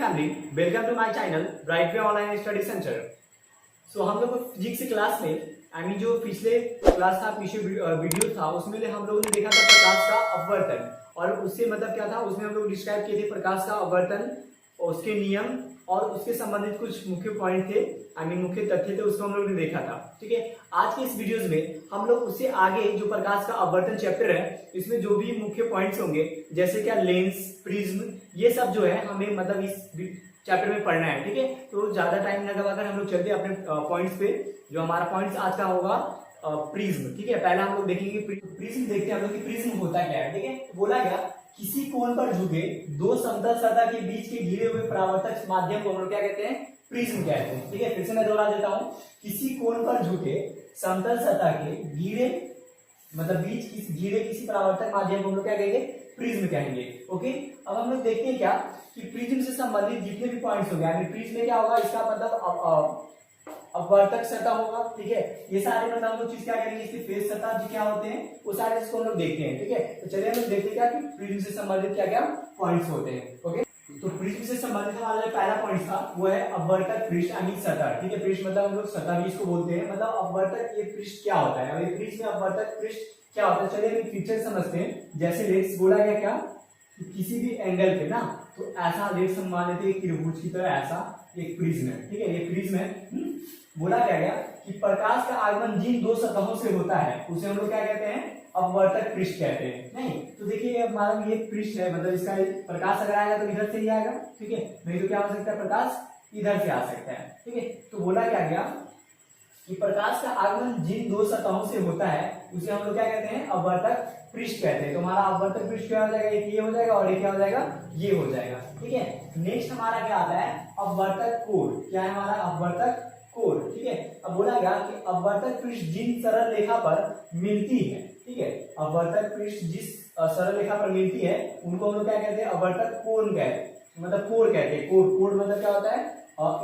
Family welcome to my channel bright way online study centre. So हम लोग physics class में जो पिछले क्लास था, पिछले वीडियो था, उसमें हम लोगों ने देखा था प्रकाश का अपवर्तन, और उससे मतलब क्या था, उसमें हम लोग डिस्क्राइब किए थे प्रकाश का अपवर्तन, उसके नियम और उसके संबंधित कुछ मुख्य पॉइंट थे, मुख्य तथ्य थे, उसको हम लोग ने देखा था। ठीक है, आज के इस वीडियोस में हम लोग उससे आगे जो प्रकाश का अपवर्तन चैप्टर है, इसमें जो भी मुख्य पॉइंट्स होंगे, जैसे क्या लेंस, प्रिज्म, ये सब जो है हमें मतलब इस चैप्टर में पढ़ना है। ठीक है, तो ज्यादा टाइम न लगाकर हम लोग चलते हैं अपने पॉइंट्स पे। जो हमारा पॉइंट्स आज का होगा प्रिज्म। ठीक है, पहले हम लोग देखेंगे प्रिज्म, देखते हैं हम लोग कि प्रिज्म होता क्या है। ठीक है, बोला गया किसी कोण पर झुके दो समतल सतह के बीच के घिरे हुए परावर्तक माध्यम को हम लोग क्या कहते हैं, प्रिज्म कहते हैं। ठीक है, फिर से मैं दोहरा देता हूं, किसी कोण पर झुके समतल सतह के घिरे मतलब बीच घिरे किसी परावर्तक माध्यम को हम लोग क्या कहेंगे, प्रिज्म कहेंगे। ओके, अब हम लोग देखते हैं क्या कि प्रिज्म से संबंधित जितने भी पॉइंट्स हो गए, प्रिज्म में क्या होगा, इसका मतलब अपवर्तक सतह होगा। ठीक है, ये सारे मतलब हम लोग चीज क्या करेंगे, इसके फेस सतह जी क्या होते हैं, वो सारे इसको हम लोग देखते हैं। ठीक है, तो चलिए हम लोग देखते हैं क्या कि प्रिज्म से संबंधित क्या क्या पॉइंट्स होते हैं। ओके, तो प्रिज्म से संबंधित हमारा जो पहला पॉइंट था वो है अपवर्तक पृष्ठ सतह। ठीक है, पृष्ठ मतलब हम लोग सतह भी इसको बोलते हैं, मतलब अपवर्तक ये पृष्ठ क्या होता है, और ये पृष्ठ में अपवर्तक पृष्ठ क्या होता है, चलिए हम पिक्चर समझते हैं। जैसे लेट्स बोला गया क्या कि किसी भी एंगल पे ना, तो ऐसा लेट्स हम मान लेते हैं त्रिभुज की तरह ऐसा एक प्रिज्म है। ठीक है, ये प्रिज्म है। बोला क्या गया कि प्रकाश का आगमन जिन दो सतहों से होता है उसे हम लोग क्या कहते हैं, अपवर्तक पृष्ठ कहते हैं। नहीं तो देखिए हमारा ये पृष्ठ है, मतलब इसका प्रकाश अगर आएगा तो इधर से ही आएगा। ठीक है, नहीं तो क्या हो सकता है, प्रकाश इधर से आ सकता है। ठीक है, तो बोला क्या गया कि प्रकाश का आगमन जिन दो सतहों से होता है उसे हम लोग क्या कहते हैं, अपवर्तक पृष्ठ कहते हैं। तो हमारा अपवर्तक पृष्ठ क्या हो जाएगा, एक ये हो जाएगा और एक क्या हो जाएगा, ये हो जाएगा। ठीक है, नेक्स्ट हमारा क्या आता है, अपवर्तक कोण। क्या है हमारा अपवर्तक कोण। ठीक है, अब बोला गया कि अपवर्तक पृष्ठ जिन सरल रेखा पर मिलती है, ठीक है, अपवर्तक पृष्ठ जिस सरल रेखा पर मिलती है उनको हम लोग क्या कहते हैं, अपवर्तक कोण कहते हैं, मतलब कोण कहते हैं। कोण मतलब क्या होता है,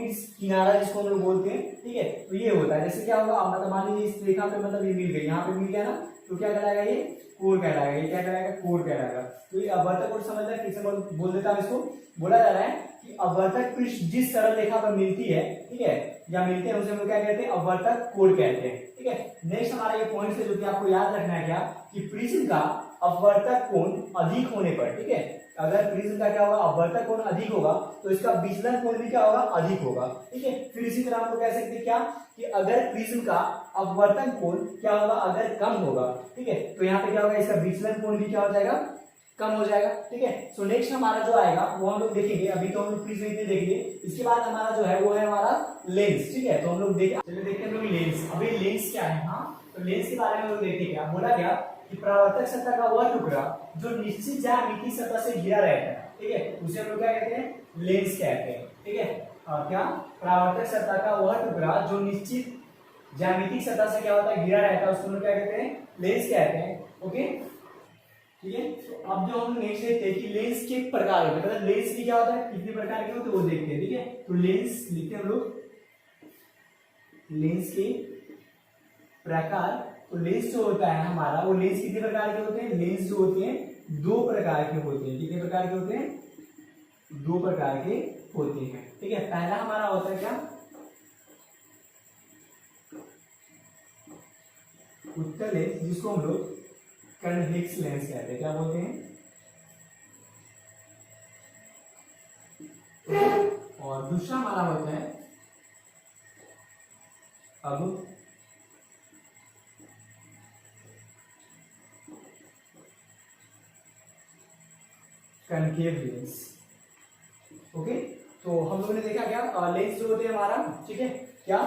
इस किनारा जिसको हम लोग बोलते हैं। ठीक है, तो ये होता है, जैसे क्या होगा, मतलब मान लीजिए इस रेखा पे मतलब ये मिल गई, यहाँ पे मिल गया ना, तो क्या कहलाएगा, ये कोण कहलाएगा। ये क्या कहलाएगा, कोण कहलाएगा। तो ये अपवर्तक कोण समझ रहे हैं, फिर से बोल देता हूं इसको। बोला जा रहा है कि अपवर्तक पृष्ठ जिस सरल रेखा पर मिलती है, ठीक है, या मिलते हैं, उसे हम लोग क्या कहते हैं, अपवर्तक कोण कहते हैं। ठीक है, नेक्स्ट हमारा ये पॉइंट है जो कि आपको याद रखना है क्या कि प्रिज्म का अपवर्तक कोण अधिक होने पर, ठीक है, अगर प्रिज्म का क्या होगा, अपवर्तक कोण अधिक होगा तो इसका विचलन कोण भी क्या होगा, अधिक होगा। ठीक है, फिर इसी तरह हम लोग कह सकते हैं क्या कि अगर प्रिज्म का अपवर्तन कोण क्या होगा, अगर कम होगा, ठीक है, तो यहाँ पे क्या होगा, इसका विचलन कोण भी क्या हो जाएगा, कम हो जाएगा। ठीक है, सो नेक्स्ट हमारा जो आएगा वो हम लोग देखेंगे, अभी तो हम लोग प्रिज्म इतने देखेंगे, इसके बाद हमारा जो है वो है हमारा लेंस। ठीक है, तो हम लोग देखते हैं हम लोग लेंस। अभी लेंस क्या है, हाँ, तो लेंस के बारे में हम लोग देखेंगे। क्या बोला गया कि परावर्तक सतह का वह टुकड़ा जो निश्चित ज्यामितीय सतह से घिरा रहता है, ठीक है, उसे हम लोग क्या कहते हैं, लेंस कहते हैं। ठीक है, क्या परावर्तक सतह का वह टुकड़ा जो निश्चित ज्यामितीय सतह से क्या होता है, घिरा रहता है, उसको हम लोग क्या कहते हैं, लेंस कहते हैं। ओके, ठीक है, तो अब जो हम नेक्स्ट देखते हैं कि लेंस के प्रकार होते हैं, मतलब लेंस भी क्या होता है, कितने प्रकार के होते हैं वो देखते हैं। ठीक है, तो लेंस लिखते हैं हम लोग, लेंस के प्रकार। तो लेंस जो होता है हमारा, वो लेंस कितने प्रकार के होते हैं, लेंस जो होते हैं दो प्रकार के होते हैं। कितने प्रकार के होते हैं, दो प्रकार के होते हैं। ठीक है, पहला हमारा होता है क्या, उत्तल लेंस, जिसको हम लोग कन्वेक्स लेंस कहते हैं। क्या बोलते हैं, और दूसरा हमारा होता है अब कनकेव लेंस। ओके, तो हम लोगों ने देखा क्या लेंस जो होते हैं हमारा, ठीक है, क्या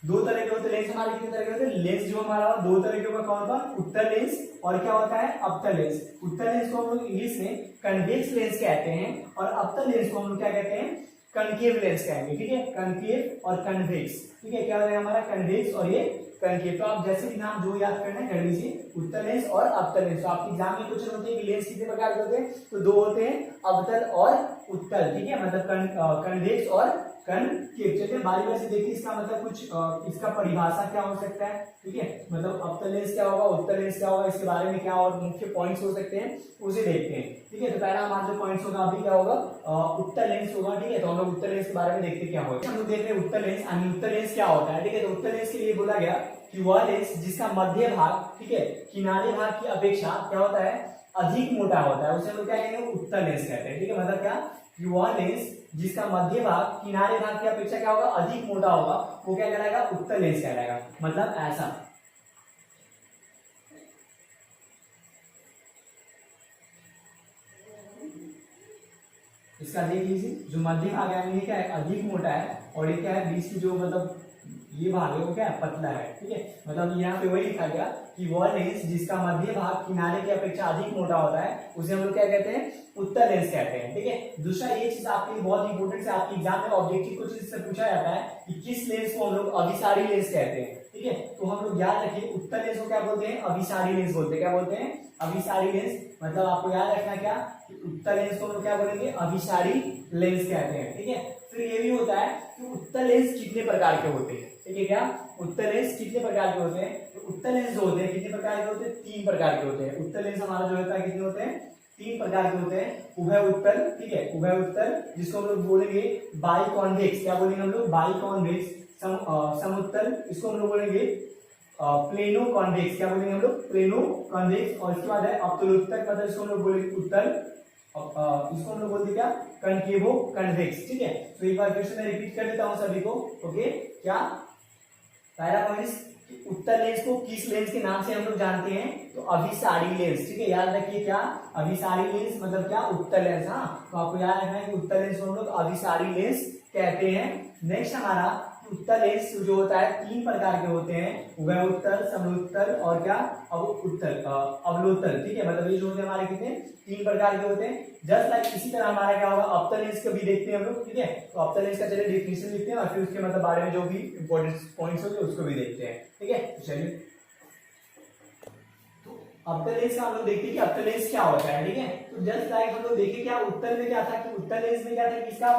दो तरह के होते हैं लेंस हमारे, कितने तरह के होते हैं, लेंस जो हमारा दो तरह के होगा, कौन कौन, उत्तल लेंस और क्या होता है, अवतल लेंस। उत्तल लेंस को हम लोग इंग्लिश में कन्वेक्स लेंस कहते हैं, और अवतल लेंस को हम लोग क्या कहते हैं, कनकेव लेंस कहेंगे। ठीक है, कनकेव और कन्वेक्स। ठीक है, क्या हो जाएगा हमारा, कन्वेक्स और ये कनकेव। तो आप जैसे भी नाम जो याद करना है कर लीजिए, उत्तल लेंस और अवतल लेंस। तो आपके एग्जाम में क्वेश्चन होते हैं कि लेंस कितने प्रकार के होते हैं, तो दो होते हैं, अवतल और उत्तल। ठीक है, मतलब कन्वेक्स और कनकेव। चलिए बारी बारी से देखिए इसका मतलब कुछ इसका परिभाषा क्या हो सकता है, ठीक है, मतलब अवतल लेंस क्या होगा, उत्तल लेंस क्या होगा, इसके बारे में क्या और मुख्य पॉइंट्स हो सकते हैं उसे देखते हैं, ठीक है। तो पहला हमारा जो पॉइंट्स होगा अभी क्या होगा, उत्तल लेंस होगा, ठीक है। तो हम लोग उत्तल लेंस के बारे में देखते क्या होगा। हम लोग देख रहे हैं उत्तल लेंस, यानी उत्तल लेंस क्या होता है, ठीक है। तो उत्तल लेंस के लिए बोला गया कि वह लेंस जिसका मध्य भाग, ठीक है, किनारे भाग की अपेक्षा क्या होता है, अधिक मोटा होता है, उसे हम लोग क्या कहेंगे, उत्तल लेंस कहते हैं, ठीक है। मतलब क्या कि वह लेंस जिसका मध्य भाग किनारे भाग की अपेक्षा क्या होगा, अधिक मोटा होगा, वो क्या कहलाएगा, उत्तल लेंस कहलाएगा। मतलब ऐसा, इसका देख लीजिए जो मध्य भाग है ये क्या है, अधिक मोटा है, और ये क्या है, बीच की जो मतलब ये भाग है वो क्या है, पतला है, ठीक है। मतलब यहाँ पे वही लिखा गया कि वह लेंस जिसका मध्य भाग किनारे की अपेक्षा अधिक मोटा होता है उसे हम लोग क्या कहते हैं, उत्तल लेंस कहते हैं, ठीक है। दूसरा ये चीज आपके लिए बहुत इंपॉर्टेंट है, आपके एग्जाम में ऑब्जेक्टिव को चीज से पूछा जाता है कि किस लेंस को हम लोग अभिसारी लेंस कहते हैं, ठीक है। तो हम लोग याद रखिए उत्तल लेंस को क्या बोलते हैं, अभिसारी लेंस बोलते हैं। क्या बोलते हैं, अभिसारी लेंस। मतलब आपको याद रखना क्या, उत्तल लेंस को हम लोग क्या बोलेंगे, अभिसारी लेंस कहते हैं, ठीक है। फिर ये भी होता है कि उत्तल लेंस कितने प्रकार के होते हैं, ठीक है। क्या उत्तल लेंस कितने प्रकार के होते हैं, तो उत्तल लेंस जो होते हैं कितने प्रकार के होते हैं, 3 प्रकार के होते हैं। उत्तल लेंस हमारा जो होता है कितने होते हैं, 3 प्रकार के होते हैं। उभय उत्तल, ठीक है, उभय उत्तल जिसको हम लोग बोलेंगे बाइकॉन्वेक्स, क्या बोलेंगे हम लोग, बाइकॉन्वेक्स। समुत्तल, इसको हम लोग बोलेंगे प्लेनो कॉन्वेक्स, क्या बोलेंगे हम लोग, प्लेनो कॉन्वेक्स। और इसके बाद है अवतलोत्तल, मतलब इसको हम लोग बोलेंगे उत्तल, इसको हम लोग बोलते क्या, कनकेवो कन्वेक्स, ठीक है। तो एक बार फिर से मैं रिपीट कर देता हूं सभी को, ओके। क्या पहला पॉइंट, उत्तल लेंस को किस लेंस के नाम से हम लोग जानते हैं, तो अभिसारी लेंस, ठीक है। याद रखिए क्या, अभिसारी लेंस मतलब क्या, उत्तल लेंस। हाँ, तो आपको याद रखना है कि उत्तल लेंस को हम लोग अभिसारी लेंस कहते हैं। नेक्स्ट हमारा उत्तल लेंस जो होता है 3 प्रकार के होते हैं, उभय उत्तल, समोत्तल और क्या, अवलोतल, ठीक है। मतलब ये जो होते हैं हमारे कितने, 3 प्रकार के होते हैं। जस्ट लाइक इसी तरह हमारा क्या होगा, अवतल लेंस का भी देखते हैं हम लोग, ठीक है। तो अवतल लेंस का चलिए डेफिनेशन लिखते हैं और फिर उसके मतलब बारे में जो भी इंपॉर्टेंट पॉइंट्स होंगे उसको भी देखते हैं, ठीक है। तो चलिए अवतल लेंस का हम लोग देखते हैं कि अवतल लेंस क्या होता है, ठीक है। तो जस्ट लाइक हम लोग देखें क्या उत्तल में क्या था, कि उत्तल लेंस में क्या था कि इसका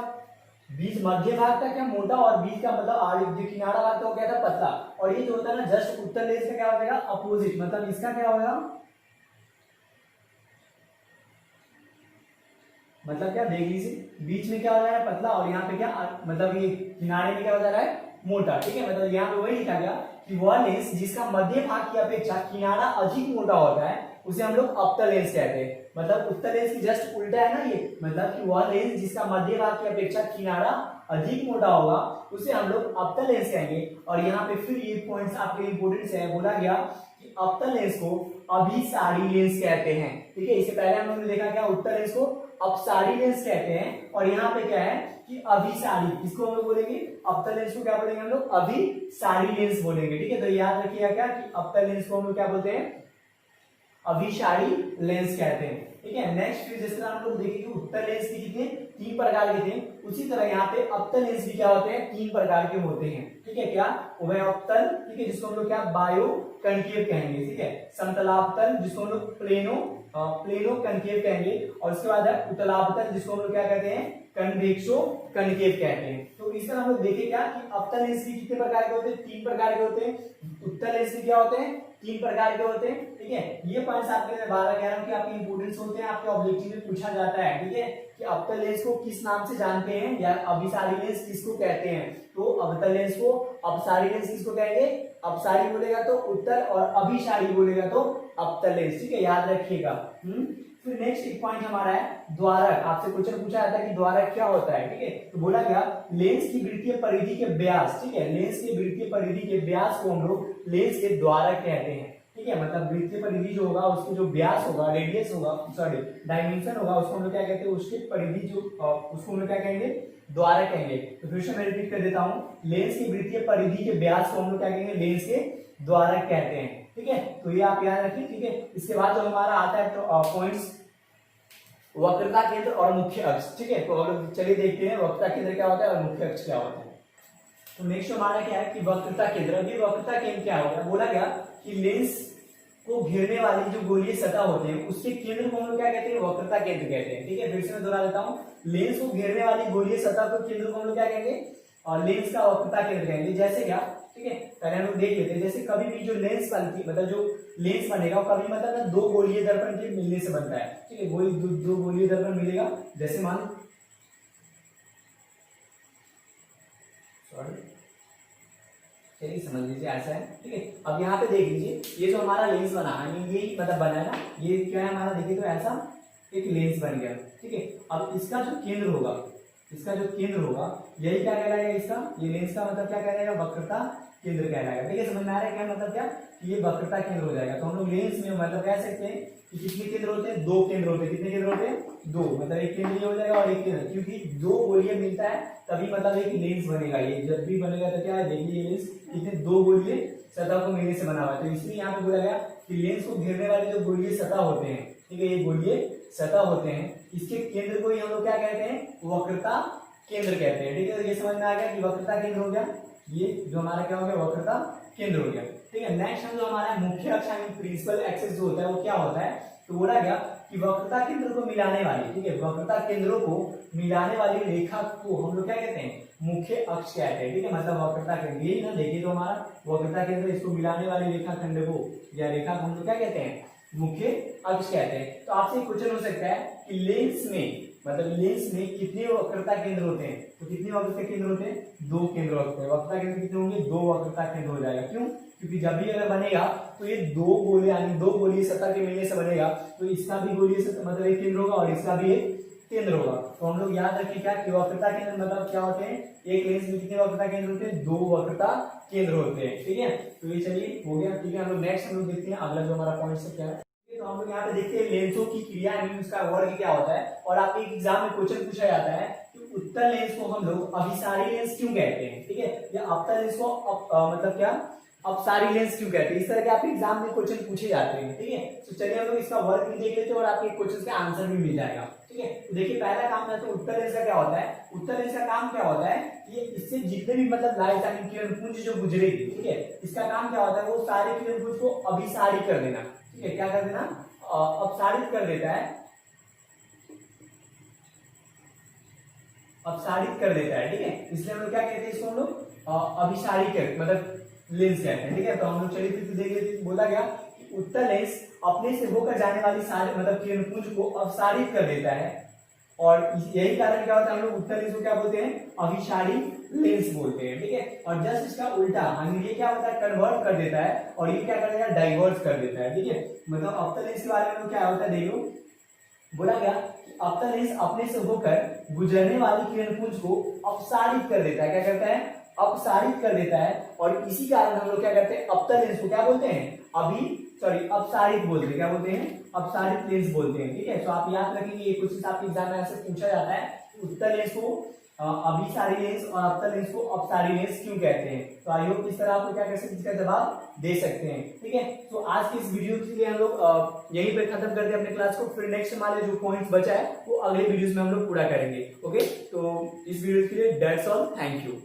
बीच मध्य भाग का क्या मोटा और बीच का मतलब जो किनारा भाग था वो क्या था, पतला। और ये जो होता है ना जस्ट उत्तल लेंस का क्या हो जाएगा, अपोजिट। मतलब इसका क्या होगा, मतलब क्या देख लीजिए, बीच में क्या हो जा रहा है, पतला, और यहाँ पे क्या मतलब ये किनारे में क्या हो जा रहा है, मोटा, ठीक है। मतलब यहाँ पे वही लिखा गया कि वह लेंस जिसका मध्य भाग की अपेक्षा किनारा अधिक मोटा होता है उसे हम लोग अवतल लेंस कहते हैं। मतलब उत्तल लेंस की जस्ट उल्टा है ना ये, मतलब कि वह लेंस जिसका मध्य भाग की अपेक्षा किनारा अधिक मोटा होगा उसे हम लोग अवतल लेंस कहेंगे। और यहाँ पे फिर ये पॉइंट्स आपके इंपोर्टेंट है, बोला गया कि अवतल लेंस को अभिसारी लेंस कहते हैं, ठीक है। इससे पहले हम लोगों ने देखा क्या, उत्तल लेंस को अपसारी लेंस कहते हैं, और यहाँ पे क्या है कि अभिसारी, इसको हम लोग बोलेंगे, अवतल लेंस को क्या बोलेंगे हम लोग, अभिसारी लेंस बोलेंगे, ठीक है। तो याद रखिएगा क्या कि अवतल लेंस को हम लोग क्या बोलते हैं, अभिसारी लेंस कहते हैं, ठीक है। नेक्स्ट फिर जिस तरह हम लोग देखेंगे उत्तल लेंस भी कितने 3 प्रकार के थे, उसी तरह यहाँ पे अवतल लेंस भी क्या होते हैं, 3 प्रकार के होते हैं, ठीक है। क्या उभय अवतल, ठीक है, जिसको हम लोग क्या बायो कनकेव कहेंगे, ठीक है। समतलावतल जिसको हम लोग प्लेनो कनकेव कहेंगे, और उसके बाद है उत्तलावतल जिसको हम लोग क्या कहते हैं, कन्वेक्सो कनकेव कहते हैं। तो इस तरह हम लोग देखें क्या कि अवतल लेंस भी कितने प्रकार के होते हैं, 3 प्रकार के होते हैं। उत्तल लेंस भी क्या होते हैं, 3 प्रकार के होते हैं, ठीक है। ये पॉइंट्स आपके लिए 12 कह रहा हूं कि आपके इंपोर्टेंस होते हैं, आपके ऑब्जेक्टिव में पूछा जाता है, ठीक है, कि अवतल लेंस को किस नाम से जानते हैं या अभिसारी लेंस किसको कहते हैं। तो अवतल लेंस को अपसारी लेंस किसको कहेंगे, अपसारी बोलेगा तो उत्तल, और अभिसारी बोलेगा तो अवतल लेंस, ठीक है, याद रखिएगा। फिर नेक्स्ट एक पॉइंट हमारा है द्वारक। आपसे क्वेश्चन पूछा जाता है कि द्वारक क्या होता है, ठीक है। तो बोला गया लेंस की वृत्तीय परिधि के व्यास, ठीक है, लेंस की वृत्तीय परिधि के व्यास को हम लोग लेंस के द्वारक कहते हैं, ठीक है। मतलब वृत्तीय परिधि जो होगा उसके जो व्यास होगा, रेडियस होगा, सॉरी डायमेंशन होगा, उसको हम लोग क्या कहते हैं, उसके परिधि जो उसको हम लोग क्या कहेंगे, द्वारक कहेंगे। तो फिर से मैं रिपीट कर देता हूँ, लेंस की वृत्तीय परिधि के व्यास को हम लोग क्या कहेंगे, लेंस के द्वारक कहते हैं, ठीक है। तो ये आप याद रखिए, ठीक है। इसके बाद जो हमारा आता है तो पॉइंट्स वक्रता केंद्र और मुख्य अक्ष, ठीक है। तो हम लोग चलिए देखते हैं वक्रता केंद्र क्या होता है और मुख्य अक्ष क्या होता है। तो नेक्स्ट हमारा क्या है कि वक्रता केंद्र। अभी वक्रता केंद्र क्या होगा, बोला गया कि लेंस को घेरने वाली जो गोलीय सतह होते हैं उसके केंद्र को हम लोग क्या कहते हैं, वक्रता केंद्र कहते हैं। ठीक है, फिर से मैं दोहरा देता हूँ, लेंस को घेरने वाली गोलीय सतह को केंद्र को हम लोग क्या कहेंगे, और लेंस का वक्रता केंद्र कहेंगे। जैसे क्या, ठीक है, पहले हम लोग देख लेते हैं। जैसे कभी भी जो लेंस बनती, मतलब जो लेंस बनेगा कभी मतलब ना दो गोलीय दर्पण के मिलने से बनता है। ठीक है, दो गोलीय दर्पण मिलेगा। जैसे मान चलिए समझ लीजिए ऐसा है। ठीक है, अब यहाँ पे देख लीजिए, ये जो हमारा लेंस बना है ये मतलब बना है ना, ये क्या है हमारा, देखिए तो ऐसा एक लेंस बन गया। ठीक है, अब इसका जो केंद्र होगा, इसका जो केंद्र होगा यही क्या कहलाएगा, इसका ये लेंस का मतलब क्या कहलाएगा, वक्रता केंद्र कहलाएगा। ठीक है, समझ में आ रहा है क्या मतलब, क्या ये वक्रता केंद्र हो जाएगा। तो हम लोग लेंस में मतलब कह सकते हैं कि कितने केंद्र होते हैं, दो केंद्र होते हैं। कितने केंद्र होते हैं, दो, मतलब एक केंद्र ये हो जाएगा और एक केंद्र, क्योंकि दो गोलीय मिलता है तभी मतलब एक लेंस बनेगा। ये जब भी बनेगा तो क्या है, देखिए ये लेंस कितने दो गोलीय सतह को मिलने से बना हुआ है। तो इसलिए यहाँ पे बोला गया कि लेंस को घेरने वाले जो गोलीय सतह होते हैं, ठीक है, ये गोलीय सतह होते हैं, इसके केंद्र को ही हम लोग क्या कहते हैं, वक्रता केंद्र कहते हैं। ठीक है, तो ये समझ में आ गया कि वक्रता केंद्र हो गया, ये जो हमारा क्या हो गया, वक्रता केंद्र हो गया। ठीक है, नेक्स्ट हम जो हमारा मुख्य अक्ष यानी प्रिंसिपल एक्सिस जो होता है वो क्या होता है, तो बोला गया कि वक्रता केंद्र को मिलाने वाली, ठीक है, वक्रता केंद्रों को मिलाने वाली रेखा को हम लोग क्या कहते हैं, मुख्य अक्ष कहते हैं। ठीक है, मतलब वक्रता केंद्र, यही ना, देखिए तो हमारा वक्रता केंद्र, इसको मिलाने वाली रेखा खंड को या रेखा को हम लोग क्या कहते हैं, मुख्य अक्ष कहते हैं। तो आपसे क्वेश्चन हो सकता है कि लेंस में, मतलब लेंस में कितने वक्रता केंद्र होते हैं, तो कितने वक्रता केंद्र होते हैं, दो केंद्र होते हैं। वक्रता केंद्र कितने होंगे, दो वक्रता केंद्र हो जाएगा। क्यों, क्योंकि जब भी अगर बनेगा तो ये दो गोले यानी दो गोलीय सतह के मिलने से बनेगा, तो इसका भी गोलीय सतह मतलब एक केंद्र होगा और इसका भी एक केंद्र होगा। तो हम लोग याद रखें क्या कि वक्रता केंद्र मतलब क्या होते हैं, एक लेंस में कितने वक्रता केंद्र होते हैं, दो वक्रता केंद्र होते हैं। ठीक है, तो ये चलिए हो गया। ठीक है, हम लोग नेक्स्ट हम लोग देखते हैं अगला जो हमारा पॉइंट है क्या है। तो हम लोग यहाँ पे देखते हैं लेंसों की क्रिया यानी उसका वर्ग क्या होता है। और आपके एग्जाम में क्वेश्चन पूछा जाता है कि उत्तल लेंस को हम लोग अभिसारी लेंस क्यों कहते हैं, ठीक है, या अवतल लेंस को मतलब क्या अपसारी लेंस क्यों कहते हैं। इस तरह के आपके एग्जाम में क्वेश्चन पूछे जाते हैं। ठीक है, तो चलिए हम लोग इसका वर्ग भी देख लेते हैं और आपके क्वेश्चन का आंसर भी मिल जाएगा। ठीक है, तो देखिए पहला काम है तो उत्तल लेंस का क्या होता है, उत्तल लेंस का काम क्या होता है, ये इससे जितने भी मतलब लाइट यानी किरण पुंज जो गुजरेगी, ठीक है, इसका काम क्या होता है, वो सारे किरण पुंज को अभिसारी कर देना। ठीक है, क्या कर देना, अपसारित कर देता है, अपसारित कर देता है। ठीक है, इसलिए हम लोग क्या कहते हैं, इसको हम लोग अभिसारी कर मतलब लेंस कहते हैं। ठीक है, तो हम लोग चलिए फिर देख लेते हैं। बोला गया कि उत्तल लेंस अपने से होकर जाने वाली सारे मतलब किरण पुंज को अपसारित कर देता है, और यही कारण क्या होता है, हम लोग उत्तल लेंस को क्या बोलते हैं, अभिसारी लेंस बोलते हैं। ठीक है, और जस्ट इसका उल्टा यानी ये क्या होता है, कन्वर्ट कर देता है, और ये क्या कर देता है, डाइवर्ट कर देता है। ठीक है, मतलब अवतल लेंस के बारे में क्या होता है, देखो बोला गया कि अवतल लेंस अपने से होकर गुजरने वाली किरण पुंज को अपसारित कर देता है। क्या करता है, अपसारित कर देता है, और इसी कारण हम लोग क्या करते हैं, अवतल लेंस को क्या बोलते हैं, अपसारित बोलते हैं। क्या बोलते हैं, अपसारित लेंस बोलते हैं। ठीक है, तो आप याद रखेंगे ये कुछ आपके एग्जाम में ऐसे पूछा जाता है, उत्तल लेंस को अभिसारी लेंस और अवतल लेंस को अपसारी लेंस क्यों कहते हैं। तो आई होप इस तरह आप क्या कर सकते हैं, इसका जवाब दे सकते हैं। ठीक है, तो आज की इस वीडियो के लिए हम लोग यहीं पे खत्म करते हैं अपने क्लास को। फिर नेक्स्ट हमारे जो पॉइंट्स बचा है वो अगले वीडियोस में हम लोग पूरा करेंगे। ओके, तो इस वीडियो के लिए दैट्स ऑल, थैंक यू।